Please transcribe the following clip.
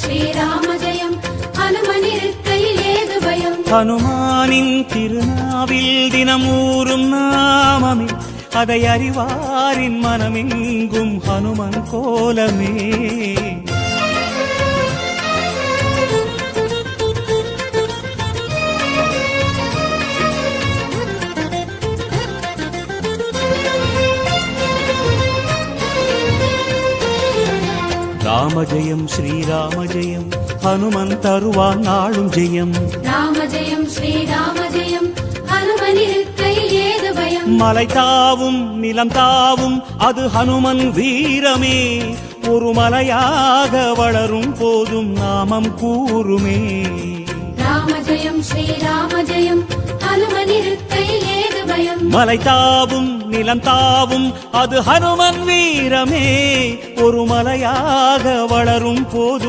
ஸ்ரீராம ஜெயம் ஹனுமனிருக்கையில் ஏது பயம். ஹனுமானின் திருநாவில் தினமூறும் நாமமே அதை அறிவாரின் மனமெங்கும் ஹனுமன் கோலமே. ராம ஜெயம் ஸ்ரீராம ஜெயம் ஹனுமன் தருவான் நாளும் ஜெயம். ராம ஜெயம் ஸ்ரீராம ஜெயம் ஹனுமனிருக்கையில் ஏது பயம். மலை தாவும் நிலம் தாவும் அது ஹனுமன் வீரமே ஒரு மலையாக வளரும் போதும் நாமம் கூறுமே. ராம ஜெயம் ஸ்ரீராம ஜெயம் ஹனுமனிருக்கையில் ஏது பயம். மலை தாவும் நிலம் தாவும் அது ஹனுமன் வீரமே ஒரு மலையாக வளரும் போது